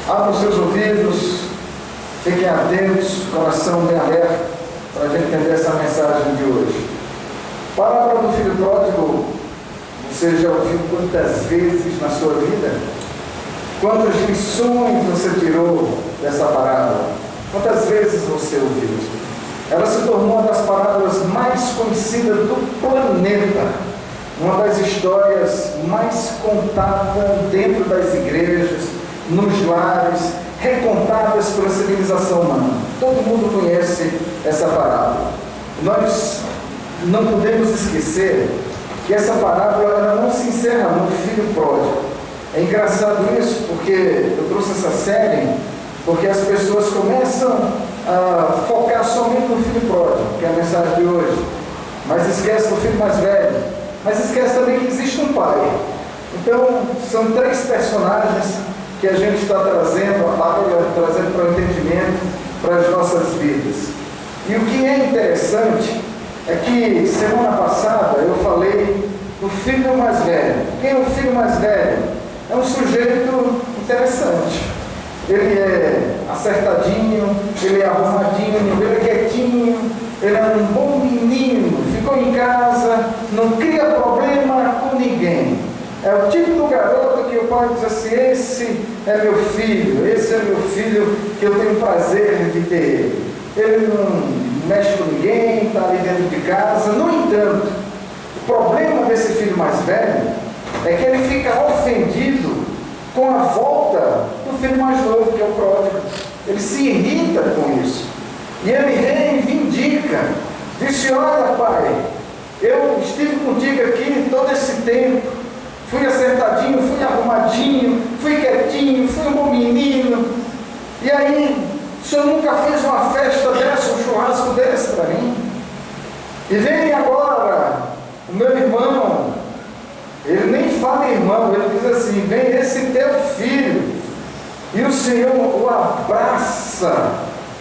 Abram seus ouvidos, fiquem atentos, coração bem aberto, para a gente entender essa mensagem de hoje. Parábola do filho pródigo, você já ouviu quantas vezes na sua vida? Quantas lições você tirou dessa parábola? Quantas vezes você ouviu? Ela se tornou uma das parábolas mais conhecidas do planeta, uma das histórias mais contadas dentro das igrejas, nos lares, recontadas pela civilização humana. Todo mundo conhece essa parábola. Nós não podemos esquecer que essa parábola ela não se encerra no filho pródigo. É engraçado isso, porque eu trouxe essa série, porque as pessoas começam a focar somente no filho pródigo, que é a mensagem de hoje, mas esquece do filho mais velho, mas esquece também que existe um pai. Então, são três personagens que a gente está trazendo, a palavra trazendo para o entendimento, para as nossas vidas. E o que é interessante é que semana passada eu falei do filho mais velho. Quem é o filho mais velho? É um sujeito interessante. Ele é acertadinho, ele é arrumadinho, ele é quietinho, ele é um bom menino, ficou em casa, não cria problema com ninguém. É o tipo do garoto que o pai diz assim: esse é meu filho, esse é meu filho que eu tenho prazer de ter. Ele não mexe com ninguém, está ali dentro de casa. No entanto, o problema desse filho mais velho é que ele fica ofendido com a volta do filho mais novo, que é o pródigo. Ele se irrita com isso. E ele reivindica, disse: olha pai, eu estive contigo aqui todo esse tempo, fui acertadinho, fui arrumadinho, fui quietinho, fui um bom menino, e aí o senhor nunca fez uma festa dessa, um churrasco desse para mim? E vem agora o meu irmão, ele nem fala irmão, ele diz assim: vem esse teu filho, e o Senhor o abraça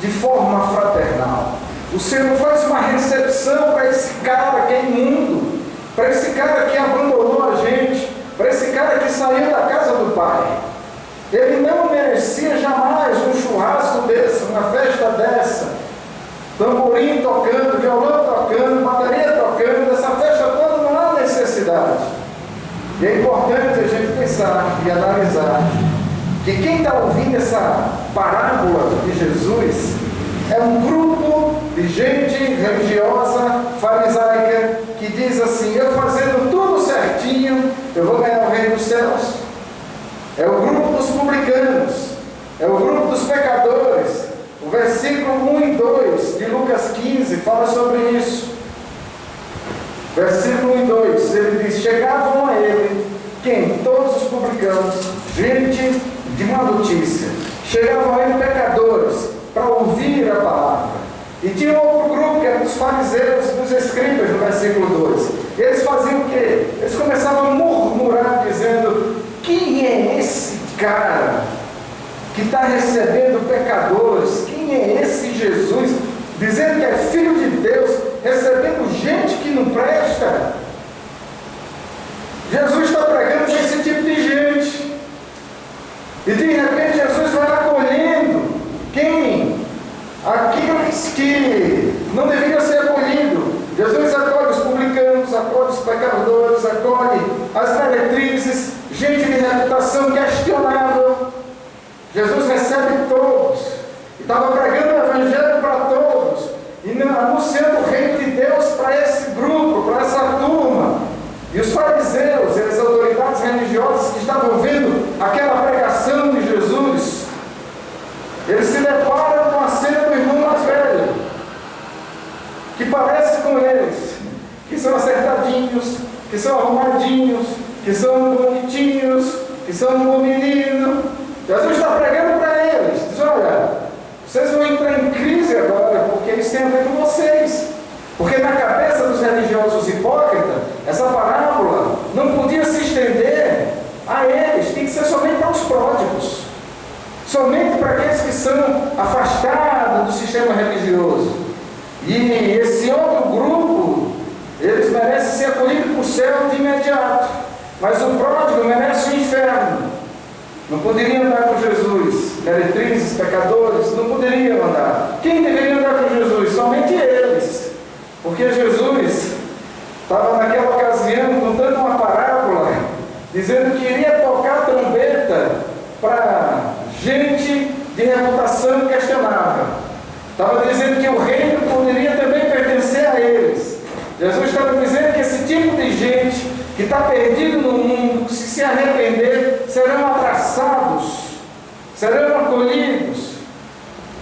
de forma fraternal. O Senhor faz uma recepção para esse cara que é imundo, para esse cara que abandonou a gente, para esse cara que saiu da casa do pai. Ele não merecia jamais um churrasco desse, uma festa dessa, tamborim tocando, violão tocando, bateria tocando, essa festa toda não há necessidade. E é importante a gente pensar e analisar que quem está ouvindo essa parábola de Jesus é um grupo de gente religiosa, farisaica, que diz assim: eu fazendo tudo certinho, eu vou ganhar o reino dos céus. É o grupo dos publicanos, é o grupo dos pecadores. O versículo 1 e 2 de Lucas 15 fala sobre isso. Versículo 1 e 2, ele diz: chegavam a ele, quem? Todos os publicanos, gente de má notícia. Chegavam a ele pecadores, para ouvir a palavra. E tinha outro grupo, que era dos fariseus e dos escribas, no versículo 2. Eles faziam o quê? Eles começavam a murmurar, dizendo: quem é esse cara que está recebendo pecadores? Quem é esse Jesus? Dizendo que é filho de Deus, recebendo gente que não presta. Jesus está pregando para esse tipo de gente. E de repente Jesus vai acolhendo quem? Aqueles que não deveriam ser acolhidos. Jesus acolhe os publicanos, acolhe os pecadores, acolhe as meretrizes, gente de reputação questionável. Jesus recebe todos. E estava pregando o evangelho para todos, e anunciando o reino de Deus para esse grupo, para essa turma. E os fariseus e as autoridades religiosas que estavam vendo aquela pregação de Jesus, eles se deparam com a cena do irmão mais velho, que parece com eles, que são acertadinhos, que são arrumadinhos, que são bonitinhos, que são um bom menino. Jesus está pregando para eles, diz: olha, vocês vão entrar em crise agora, porque eles têm a ver com vocês. Porque na cabeça dos religiosos hipócritas, essa parábola não podia se estender a eles, tem que ser somente para os pródigos, somente para aqueles que são afastados do sistema religioso. E esse outro grupo, eles merecem ser acolhidos para o céu de imediato, mas o pródigo merece o inferno. não poderiam andar com Jesus. Meretrizes, pecadores, não poderiam andar. Quem deveria andar com Jesus? Somente eles. Porque Jesus estava naquela ocasião contando uma parábola, dizendo que iria tocar trombeta para gente de reputação questionável. Estava dizendo que o reino poderia também pertencer a eles. Jesus estava dizendo que esse tipo de gente que está perdido no mundo, que se arrepender, serão abraçados, serão acolhidos.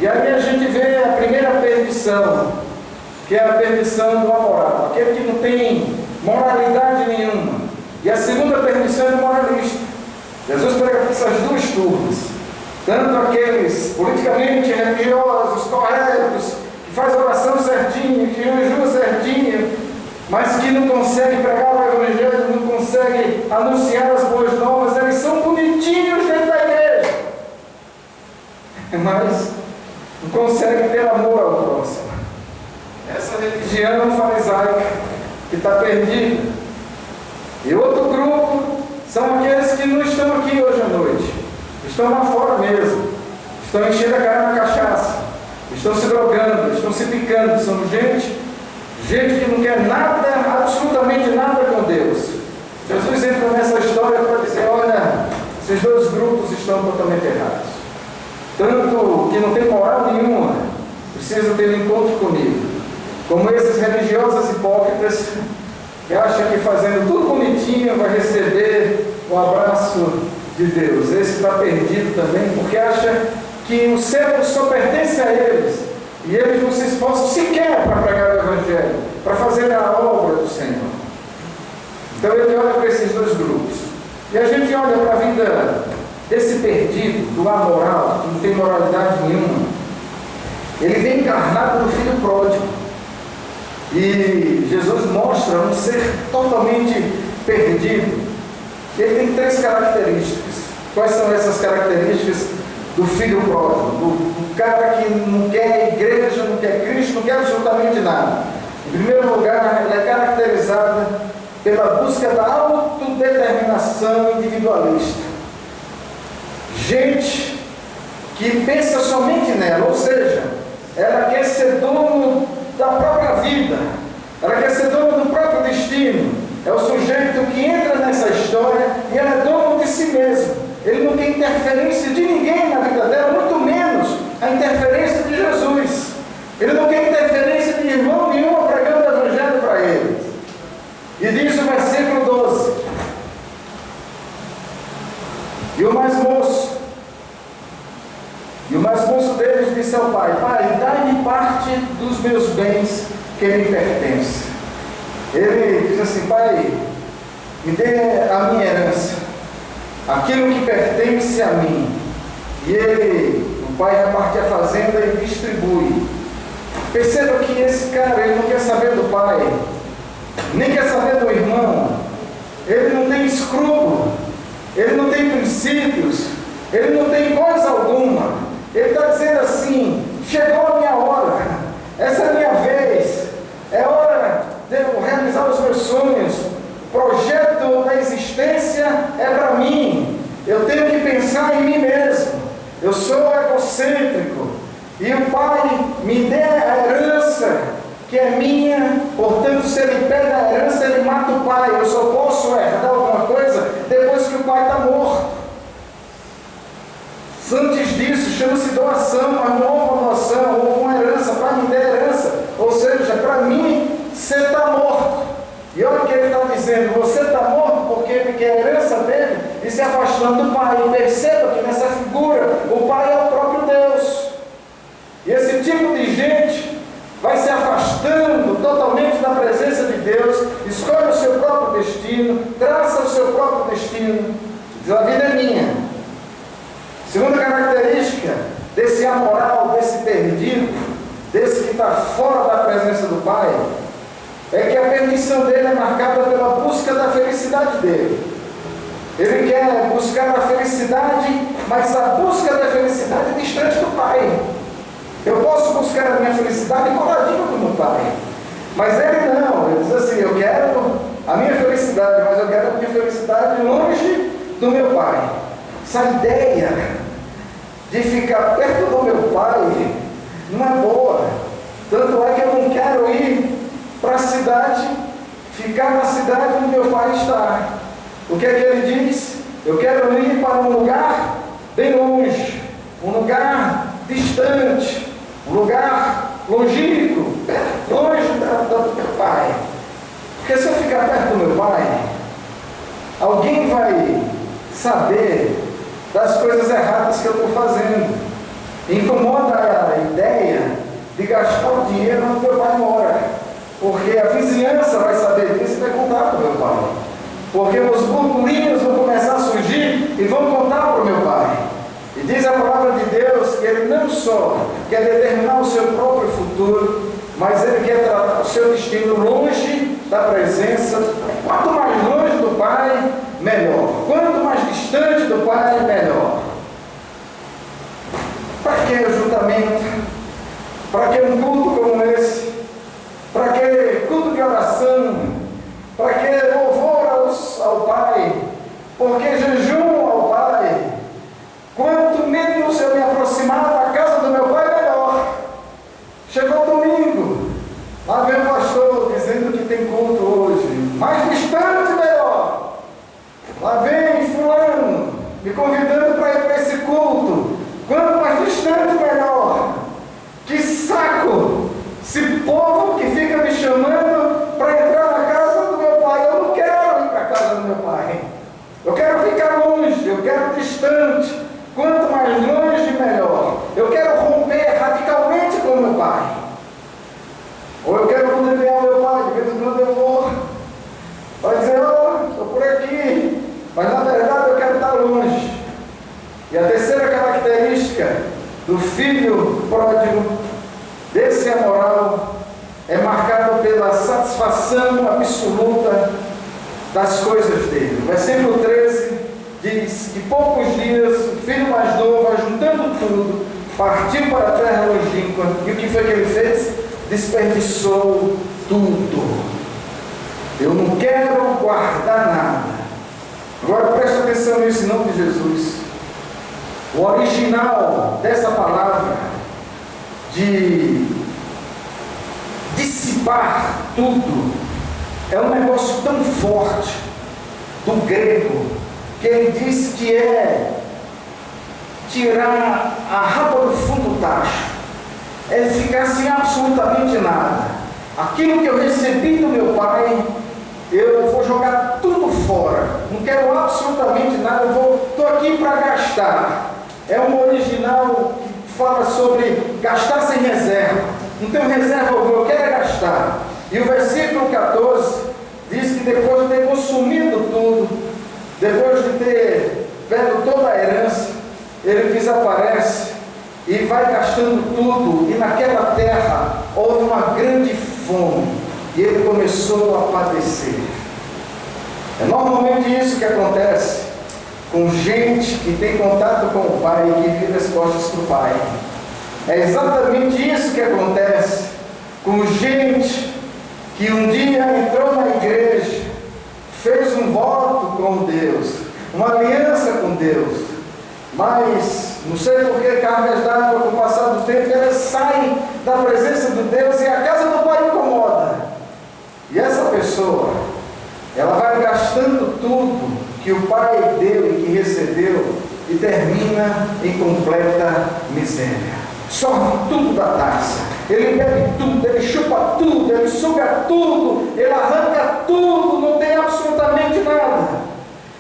E aí a gente vê a primeira perdição, que é a perdição do amoral, aquele que não tem moralidade nenhuma. E a segunda perdição é do moralista. Jesus prega para essas duas turmas, tanto aqueles politicamente religiosos, corretos, que faz oração certinha, que jejua certinho, mas que não conseguem pregar o Evangelho, não conseguem anunciar as boas novas. Eles são bonitinhos dentro da igreja, mas não conseguem ter amor ao próximo. Essa religião farisaica que está perdida. E outro grupo são aqueles que não estão aqui hoje à noite, estão lá fora mesmo, estão enchendo a cara na cachaça, estão se drogando, estão se picando, são gente que não quer nada, absolutamente nada com Deus. Jesus entra nessa história para dizer: olha, esses dois grupos estão totalmente errados. Tanto que não tem moral nenhuma, precisa ter um encontro comigo, como esses religiosos hipócritas que acham que fazendo tudo bonitinho vai receber o abraço de Deus. Esse está perdido também, porque acha que o céu só pertence a eles, e eles não se esforçam sequer para pregar o Evangelho, para fazer a obra do Senhor. Então ele olha para esses dois grupos, e a gente olha para a vida desse perdido, do amoral, que não tem moralidade nenhuma. Ele vem encarnado no Filho Pródigo, e Jesus mostra um ser totalmente perdido. Ele tem três características. Quais são essas características do Filho Pródigo? Do cara que não quer igreja, não quer Cristo, não quer absolutamente nada. Em primeiro lugar, ela é caracterizada pela busca da autodeterminação individualista. Gente que pensa somente nela, ou seja, ela quer ser dono da própria vida, ela quer ser dono do próprio destino. É o sujeito que entra nessa história e ela é dono de si mesmo. Ele não tem interferência de ninguém na vida dela, muito menos a interferência de Jesus. Ele não quer interferência de irmão nenhum pregando o Evangelho para ele. E diz o versículo 12: E o mais moço deles disse ao pai: Pai, dai-me parte dos meus bens que me pertencem. Ele diz assim: Pai, me dê a minha herança, aquilo que pertence a mim. E o pai reparte a fazenda e distribui. Perceba que esse cara, ele não quer saber do pai, nem quer saber do irmão. Ele não tem escrúpulo, ele não tem princípios, ele não tem coisa alguma. Ele está dizendo assim: chegou a minha hora, essa é a minha vez, é hora de eu realizar os meus sonhos. O projeto da existência é para mim, eu tenho que pensar em mim mesmo, eu sou egocêntrico, e o pai me dê a herança que é minha. Portanto, se ele pega a herança, ele mata o pai. Eu só posso herdar alguma coisa depois que o pai está morto. Antes disso, chama-se doação, mas não houve uma doação, houve uma herança. Pai, me dê a herança, ou seja, para mim, você está morto. E olha o que ele está dizendo: você está morto porque ele quer a herança dele e se afastando do pai. E perceba que nessa figura, o pai é o próprio Deus. E esse tipo de gente vai se afastando totalmente da presença de Deus, escolhe o seu próprio destino, traça o seu próprio destino, diz: a vida é minha. Segunda característica desse amoral, desse perdido, desse que está fora da presença do Pai, é que a permissão dele é marcada pela busca da felicidade dele. Ele quer buscar a felicidade, mas a busca da felicidade é distante do Pai. Eu posso buscar a minha felicidade coladinho com o meu Pai, mas ele não. Ele diz assim: eu quero a minha felicidade, mas eu quero a minha felicidade longe do meu Pai. essa ideia de ficar perto do meu pai não é boa. Tanto é que eu não quero ir para a cidade, ficar na cidade onde meu pai está. O que é que ele diz? Eu quero ir para um lugar bem longe, um lugar distante, um lugar longínquo, longe do meu pai. Porque se eu ficar perto do meu pai, alguém vai saber das coisas erradas que eu estou fazendo. Incomoda a ideia de gastar o dinheiro onde meu pai mora, porque a vizinhança vai saber disso e vai contar para o meu pai. Porque os burburinhos vão começar a surgir e vão contar para o meu pai. E diz a palavra de Deus que ele não só quer determinar o seu próprio futuro, mas ele quer tratar o seu destino longe da presença. Quanto mais longe do pai, melhor. Quanto mais distante do pai, melhor. Para que ajuntamento? Para que um culto como esse? Para que culto de oração? Para que louvor ao Pai? Porque jejum ao Pai? Quanto menos eu me aproximar da casa do meu Pai, melhor. Chegou domingo, lá vem o pastor dizendo que tem culto hoje. Mais distante, melhor. Lá vem fulano me convidando para ir para esse culto. Quanto mais distante, melhor. Que saco! Esse povo que fica me chamando para entrar na casa do meu pai. Eu não quero ir para a casa do meu pai. Eu quero ficar longe, eu quero distante. Quanto mais longe, melhor. Eu quero romper radicalmente com o meu pai. Ou eu quero condenar o meu pai, de vez em quando eu vou. Vai dizer, estou por aqui. Mas na verdade eu quero estar longe. E a terceira característica do filho pródigo, desse amoral, é marcado pela satisfação absoluta das coisas dele. O versículo 13 diz que poucos dias o filho mais novo, juntando tudo, partiu para a terra longínqua. E o que foi que ele fez? Desperdiçou tudo. Eu não quero guardar nada. Agora presta atenção nisso em nome de Jesus. O original dessa palavra de dissipar tudo é um negócio tão forte do grego que ele diz que é tirar a rapa do fundo do tacho, é ficar sem absolutamente nada. Aquilo que eu recebi do meu pai, eu vou jogar tudo fora, não quero absolutamente nada, estou aqui para gastar. É um original que fala sobre gastar sem reserva. Não tenho reserva alguma, eu quero é gastar. E o versículo 14 diz que depois de ter consumido tudo, depois de ter pego toda a herança, ele desaparece e vai gastando tudo. E naquela terra houve uma grande fome e ele começou a padecer. É normalmente isso que acontece com gente que tem contato com o Pai e que vira as costas para o Pai. É exatamente isso que acontece com gente que um dia entrou na igreja, fez um voto com Deus, uma aliança com Deus, mas não sei por que cargas d'água, com o passar do tempo, elas saem da presença de Deus e a casa do Pai incomoda. E essa pessoa, ela vai gastando tudo que o pai deu e que recebeu e termina em completa miséria. Sorve tudo da taça, ele bebe tudo, ele chupa tudo, ele suga tudo, ele arranca tudo, não tem absolutamente nada.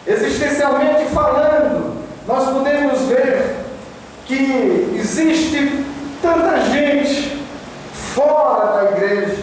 Existencialmente falando, nós podemos ver que existe tanta gente fora da igreja